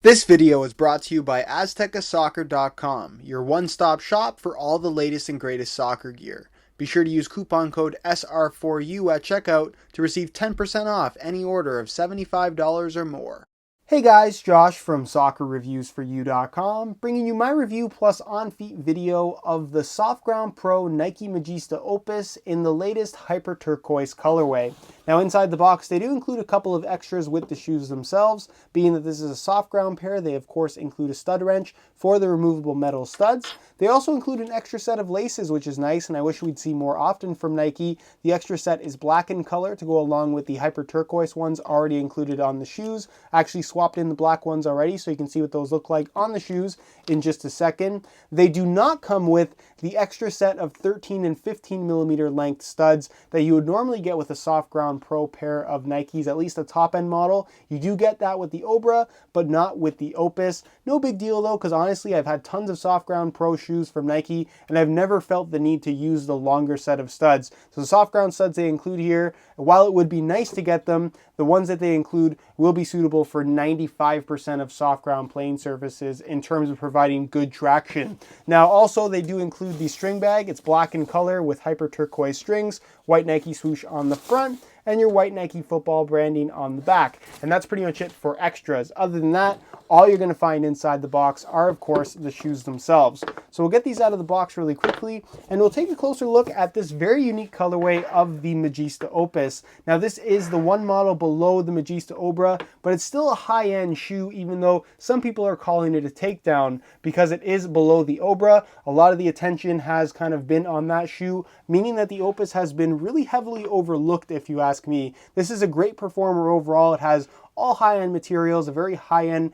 This video is brought to you by AztecaSoccer.com, your one-stop shop for all the latest and greatest soccer gear. Be sure to use coupon code SR4U at checkout to receive 10% off any order of $75 or more. Hey guys, Josh from SoccerReviewsForYou.com, bringing you my review plus on-feet video of the Soft Ground Pro Nike Magista Opus in the latest Hyper Turquoise colorway. Now inside the box they do include a couple of extras with the shoes themselves. Being that this is a soft ground pair, they of course include a stud wrench for the removable metal studs. They also include an extra set of laces, which is nice, and I wish we'd see more often from Nike. The extra set is black in color to go along with the Hyper Turquoise ones already included on the shoes. I actually swapped in the black ones already, so you can see what those look like on the shoes in just a second. They do not come with the extra set of 13 and 15 millimeter length studs that you would normally get with a Soft Ground Pro pair of Nikes, at least a top end model. You do get that with the Obra, but not with the Opus. No big deal though, because honestly I've had tons of Soft Ground Pro shoes from Nike and I've never felt the need to use the longer set of studs. So the soft ground studs they include here, while it would be nice to get them, the ones that they include will be suitable for 95% of soft ground playing surfaces in terms of providing good traction. Now also they do include the string bag. It's black in color with Hyper Turquoise strings, white Nike swoosh on the front, and your white Nike football branding on the back. And that's pretty much it for extras. Other than that, all you're going to find inside the box are, of course, the shoes themselves. So we'll get these out of the box really quickly, and we'll take a closer look at this very unique colorway of the Magista Opus. Now, this is the one model below the Magista Obra, but it's still a high-end shoe, even though some people are calling it a takedown because it is below the Obra. A lot of the attention has kind of been on that shoe, meaning that the Opus has been really heavily overlooked, if you ask me. This is a great performer overall. It has all high-end materials, a very high-end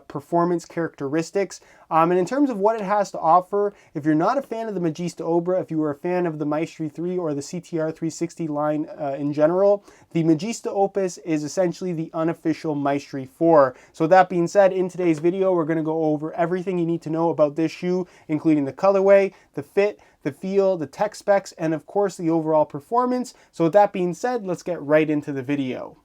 performance characteristics. And in terms of what it has to offer, if you're not a fan of the Magista Obra, if you were a fan of the Maestri 3 or the CTR 360 line in general, the Magista Opus is essentially the unofficial Maestri 4. So with that being said, in today's video, we're going to go over everything you need to know about this shoe, including the colorway, the fit, the feel, the tech specs, and of course the overall performance. So with that being said, let's get right into the video.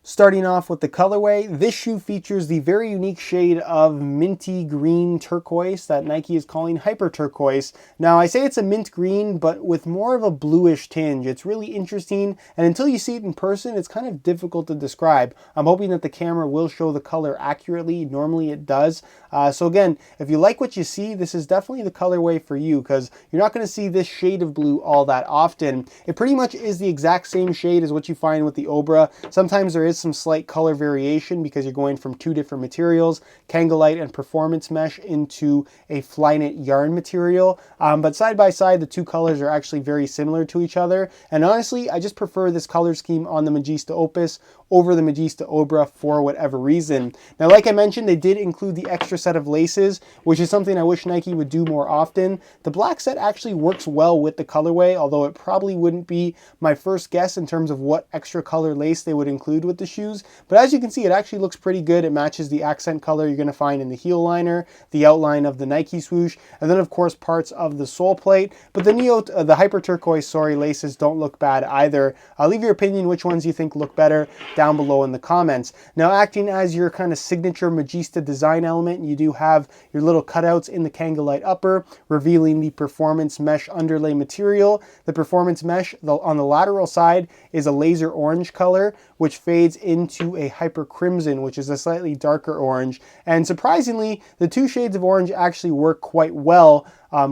Starting off with the colorway, this shoe features the very unique shade of minty green turquoise that Nike is calling Hyper Turquoise. Now I say it's a mint green, but with more of a bluish tinge. It's really interesting, and until you see it in person, it's kind of difficult to describe. I'm hoping that the camera will show the color accurately. Normally it does. So again, if you like what you see, this is definitely the colorway for you, because you're not going to see this shade of blue all that often. It pretty much is the exact same shade as what you find with the Obra. Sometimes there is some slight color variation because you're going from two different materials, Kangalite and performance mesh, into a Flyknit yarn material. But side by side, the two colors are actually very similar to each other. And honestly, I just prefer this color scheme on the Magista Opus over the Magista Obra for whatever reason. Now, like I mentioned, they did include the extra set of laces, which is something I wish Nike would do more often. The black set actually works well with the colorway, although it probably wouldn't be my first guess in terms of what extra color lace they would include with the shoes. But as you can see, it actually looks pretty good. It matches the accent color you're going to find in the heel liner, the outline of the Nike swoosh, and then of course parts of the sole plate. But the Hyper Turquoise, laces don't look bad either. Leave your opinion which ones you think look better down below in the comments. Now, acting as your kind of signature Magista design element, you do have your little cutouts in the Kangalite upper, revealing the performance mesh underlay material. The performance mesh on the lateral side is a laser orange color, which fades into a hyper crimson, which is a slightly darker orange. And surprisingly, the two shades of orange actually work quite well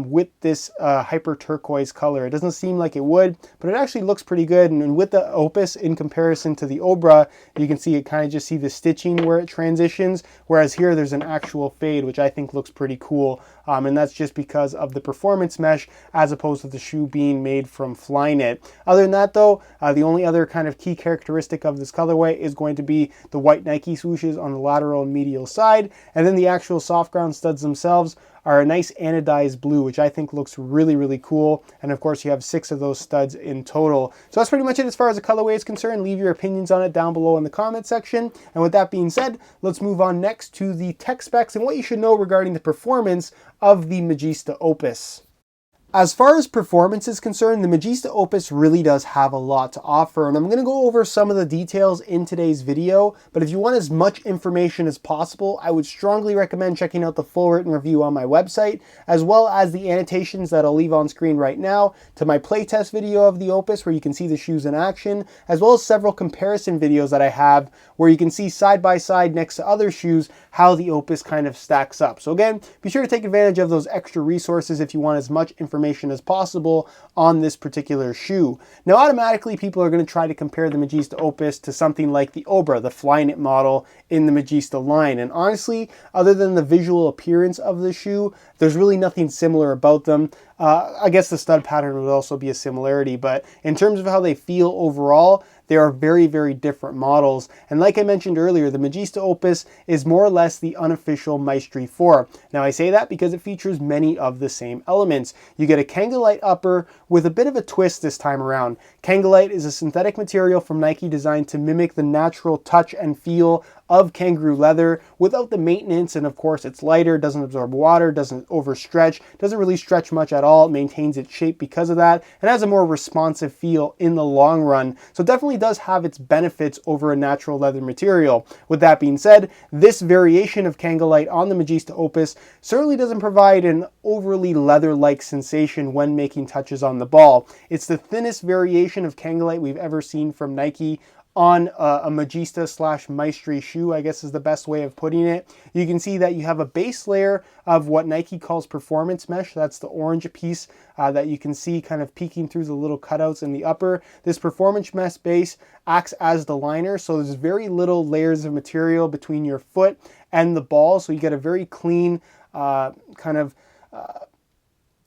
with this Hyper Turquoise color. It doesn't seem like it would, but it actually looks pretty good. And with the Opus in comparison to the Obra, you can see it kind of just see the stitching where it transitions, whereas here there's an actual fade, which I think looks pretty cool. And that's just because of the performance mesh as opposed to the shoe being made from Flyknit. Other than that though, the only other kind of key characteristic of this colorway is going to be the white Nike swooshes on the lateral and medial side, and then the actual soft ground studs themselves are a nice anodized blue, which I think looks really, really cool. And of course, you have 6 of those studs in total. So that's pretty much it as far as the colorway is concerned. Leave your opinions on it down below in the comment section. And with that being said, let's move on next to the tech specs and what you should know regarding the performance of the Magista Opus. As far as performance is concerned, the Magista Opus really does have a lot to offer, and I'm going to go over some of the details in today's video, but if you want as much information as possible, I would strongly recommend checking out the full written review on my website, as well as the annotations that I'll leave on screen right now to my playtest video of the Opus where you can see the shoes in action, as well as several comparison videos that I have where you can see side by side next to other shoes how the Opus kind of stacks up. So again, be sure to take advantage of those extra resources if you want as much information as possible on this particular shoe. Now, automatically people are going to try to compare the Magista Opus to something like the Obra, the Flyknit model in the Magista line. And honestly, other than the visual appearance of the shoe, there's really nothing similar about them. I guess the stud pattern would also be a similarity, but in terms of how they feel overall, they are very, very different models. And like I mentioned earlier, the Magista Opus is more or less the unofficial Maestri 4. Now I say that because it features many of the same elements. You get a Kangolite upper with a bit of a twist this time around. Kangolite is a synthetic material from Nike designed to mimic the natural touch and feel of kangaroo leather without the maintenance, and of course it's lighter, doesn't absorb water, doesn't overstretch, doesn't really stretch much at all. It maintains its shape because of that, and has a more responsive feel in the long run. So it definitely does have its benefits over a natural leather material. With that being said, this variation of Kangolite on the Magista Opus certainly doesn't provide an overly leather-like sensation when making touches on the ball. It's the thinnest variation of Kangolite we've ever seen from Nike on a Magista / Maestri shoe, I guess is the best way of putting it. You can see that you have a base layer of what Nike calls performance mesh. That's the orange piece that you can see kind of peeking through the little cutouts in the upper. This performance mesh base acts as the liner, so there's very little layers of material between your foot and the ball, so you get a very clean kind of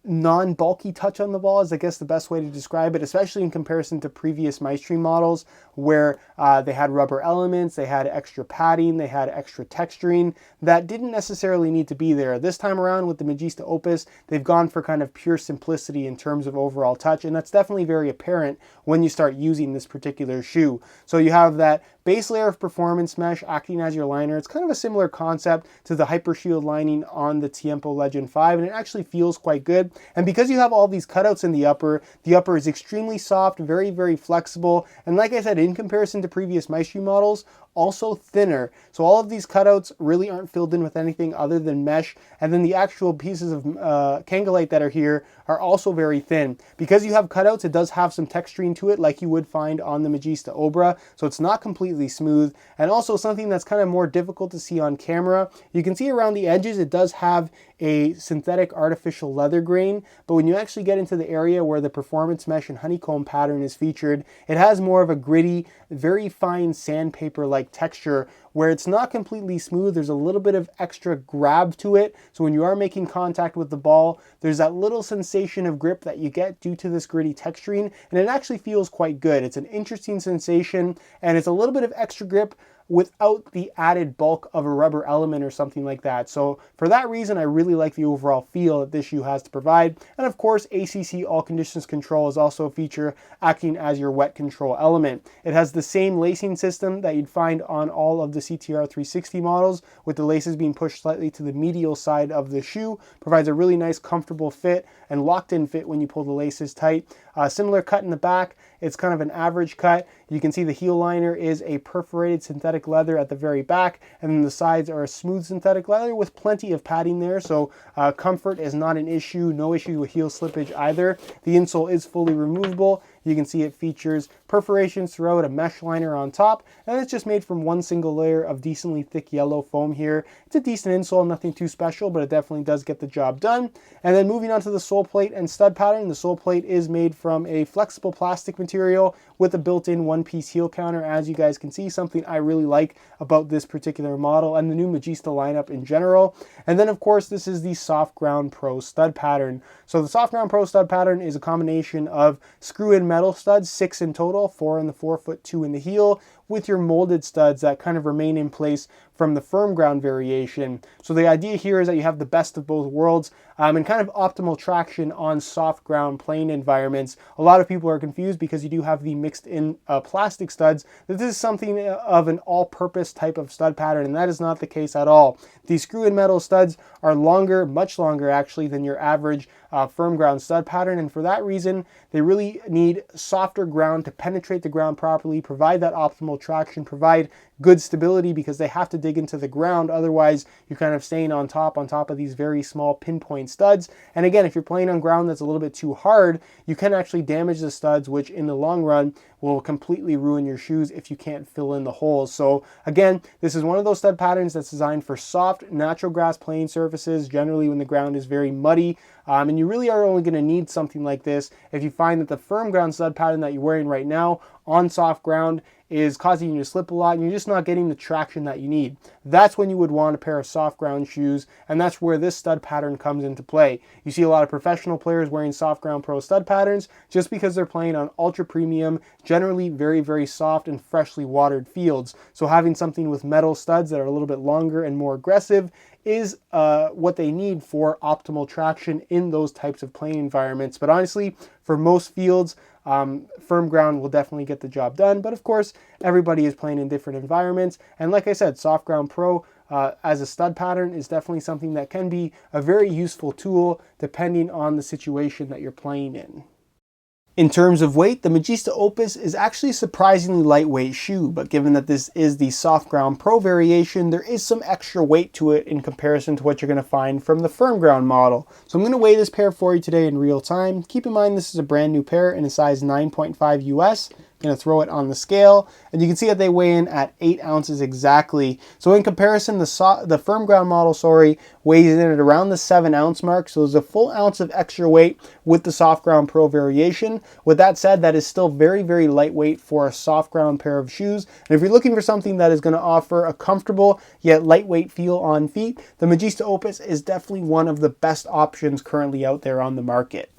non-bulky touch on the ball is I guess the best way to describe it, especially in comparison to previous Maestri models where they had rubber elements, they had extra padding, they had extra texturing that didn't necessarily need to be there. This time around with the Magista Opus, they've gone for kind of pure simplicity in terms of overall touch, and that's definitely very apparent when you start using this particular shoe. So you have that base layer of performance mesh acting as your liner. It's kind of a similar concept to the Hypershield lining on the Tiempo Legend 5, and it actually feels quite good. And because you have all these cutouts in the upper is extremely soft, very, very flexible, and like I said, in comparison to previous Maestri models, also thinner. So all of these cutouts really aren't filled in with anything other than mesh, and then the actual pieces of Kangolite that are here are also very thin. Because you have cutouts, it does have some texturing to it like you would find on the Magista Obra, so it's not completely smooth, and also something that's kind of more difficult to see on camera. You can see around the edges it does have a synthetic artificial leather grain, but when you actually get into the area where the performance mesh and honeycomb pattern is featured, it has more of a gritty, very fine sandpaper-like texture where it's not completely smooth. There's a little bit of extra grab to it, so when you are making contact with the ball, there's that little sensation of grip that you get due to this gritty texturing, and it actually feels quite good. It's an interesting sensation, and it's a little bit of extra grip without the added bulk of a rubber element or something like that. So for that reason, I really like the overall feel that this shoe has to provide. And of course, ACC All Conditions Control is also a feature acting as your wet control element. It has the same lacing system that you'd find on all of the CTR 360 models, with the laces being pushed slightly to the medial side of the shoe. Provides a really nice comfortable fit and locked in fit when you pull the laces tight. Similar cut in the back. It's kind of an average cut. You can see the heel liner is a perforated synthetic leather at the very back, and then the sides are a smooth synthetic leather with plenty of padding there, so comfort is not an issue, no issue with heel slippage either. The insole is fully removable. You can see it features perforations throughout, a mesh liner on top, and it's just made from one single layer of decently thick yellow foam here. It's a decent insole, nothing too special, but it definitely does get the job done. And then moving on to the sole plate and stud pattern, the sole plate is made from a flexible plastic material with a built-in one-piece heel counter, as you guys can see, something I really like about this particular model and the new Magista lineup in general. And then of course this is the Soft Ground Pro stud pattern. So the Soft Ground Pro stud pattern is a combination of screw-in metal studs, 6 in total, 4 in the forefoot, 2 in the heel, with your molded studs that kind of remain in place from the firm ground variation. So the idea here is that you have the best of both worlds and kind of optimal traction on soft ground playing environments. A lot of people are confused because you do have the mixed in plastic studs, that this is something of an all-purpose type of stud pattern, and that is not the case at all. These screw-in metal studs are longer, much longer actually, than your average firm ground stud pattern, and for that reason they really need softer ground to penetrate the ground properly, provide that optimal traction, provide good stability, because they have to dig into the ground, otherwise you're kind of staying on top of these very small pinpoint studs. And again, if you're playing on ground that's a little bit too hard, you can actually damage the studs, which in the long run will completely ruin your shoes if you can't fill in the holes. So again, this is one of those stud patterns that's designed for soft, natural grass playing surfaces, generally when the ground is very muddy. And you really are only going to need something like this if you find that the firm ground stud pattern that you're wearing right now on soft ground is causing you to slip a lot and you're just not getting the traction that you need. That's when you would want a pair of soft ground shoes, and that's where this stud pattern comes into play. You see a lot of professional players wearing soft ground pro stud patterns just because they're playing on ultra premium, generally very, very soft and freshly watered fields. So having something with metal studs that are a little bit longer and more aggressive is what they need for optimal traction in those types of playing environments. But honestly, for most fields, firm ground will definitely get the job done. But of course, everybody is playing in different environments. And like I said, Soft Ground Pro as a stud pattern is definitely something that can be a very useful tool depending on the situation that you're playing in. In terms of weight, the Magista Opus is actually a surprisingly lightweight shoe, but given that this is the Soft Ground Pro variation, there is some extra weight to it in comparison to what you're going to find from the firm ground model. So I'm going to weigh this pair for you today in real time. Keep in mind this is a brand new pair in a size 9.5 US. Going to throw it on the scale, and you can see that they weigh in at 8 ounces exactly. So in comparison, the firm ground model, weighs in at around the 7 ounce mark. So there's a full ounce of extra weight with the Soft Ground Pro variation. With that said, that is still very, very lightweight for a soft ground pair of shoes. And if you're looking for something that is going to offer a comfortable yet lightweight feel on feet, the Magista Opus is definitely one of the best options currently out there on the market.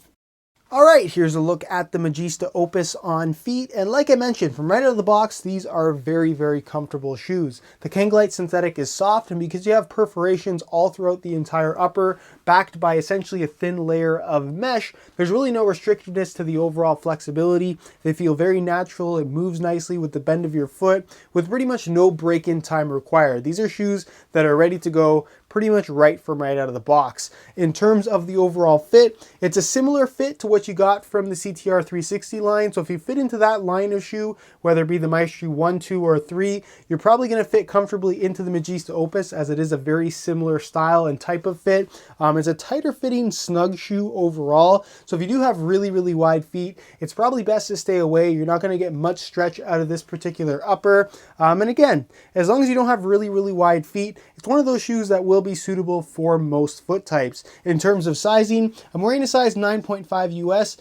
Alright, here's a look at the Magista Opus on feet, and like I mentioned, from right out of the box, these are very, very comfortable shoes. The Kanglite synthetic is soft, and because you have perforations all throughout the entire upper, backed by essentially a thin layer of mesh, there's really no restrictiveness to the overall flexibility. They feel very natural, it moves nicely with the bend of your foot, with pretty much no break-in time required. These are shoes that are ready to go pretty much right from right out of the box. In terms of the overall fit, it's a similar fit to what you got from the CTR 360 line. So if you fit into that line of shoe, whether it be the Maestri 1, 2, or 3, you're probably going to fit comfortably into the Magista Opus, as it is a very similar style and type of fit. It's a tighter fitting snug shoe overall. So if you do have really, really wide feet, it's probably best to stay away. You're not going to get much stretch out of this particular upper. And again, as long as you don't have really, really wide feet, it's one of those shoes that will be suitable for most foot types. In terms of sizing, I'm wearing a size 9.5 US,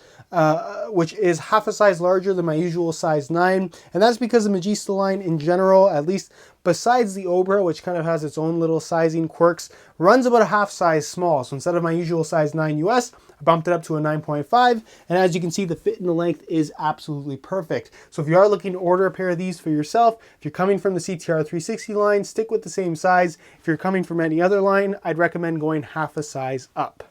which is half a size larger than my usual size 9, and that's because the Magista line in general, at least besides the Obra, which kind of has its own little sizing quirks, runs about a half size small. So instead of my usual size 9 US, I bumped it up to a 9.5, and as you can see, the fit and the length is absolutely perfect. So if you are looking to order a pair of these for yourself, if you're coming from the CTR 360 line, stick with the same size. If you're coming from any other line, I'd recommend going half a size up.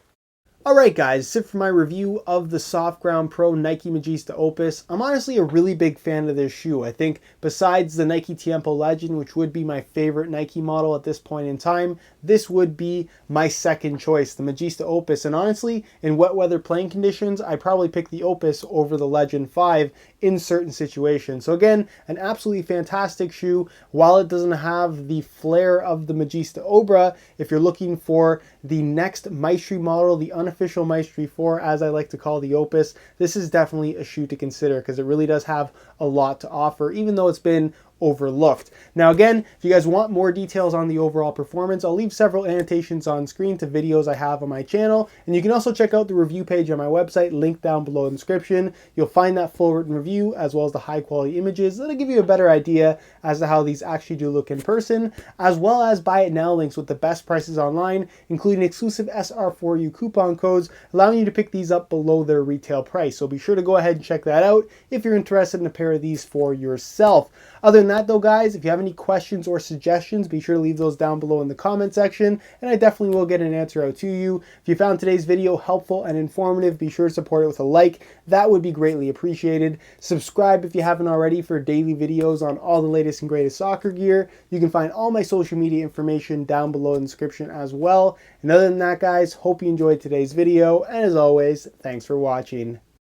Alright guys, that's it for my review of the Soft Ground Pro Nike Magista Opus. I'm honestly a really big fan of this shoe. I think besides the Nike Tiempo Legend, which would be my favorite Nike model at this point in time, this would be my second choice, the Magista Opus. And honestly, in wet weather playing conditions, I'd probably pick the Opus over the Legend 5 in certain situations. So again, an absolutely fantastic shoe. While it doesn't have the flair of the Magista Obra, if you're looking for the next Maestri model, the unofficial Maestri 4, as I like to call the Opus, this is definitely a shoe to consider because it really does have a lot to offer, even though it's been overlooked. Now again, if you guys want more details on the overall performance, I'll leave several annotations on screen to videos I have on my channel, and you can also check out the review page on my website, linked down below in the description. You'll find that full written review as well as the high quality images that'll give you a better idea as to how these actually do look in person, as well as buy it now links with the best prices online, including exclusive SR4U coupon codes, allowing you to pick these up below their retail price. So be sure to go ahead and check that out if you're interested in a pair of these for yourself. Other than that though, guys, if you have any questions or suggestions, be sure to leave those down below in the comment section, and I definitely will get an answer out to you. If you found today's video helpful and informative, be sure to support it with a like. That would be greatly appreciated. Subscribe if you haven't already for daily videos on all the latest and greatest soccer gear. You can find all my social media information down below in the description as well. And other than that, guys, hope you enjoyed today's video, and as always, thanks for watching.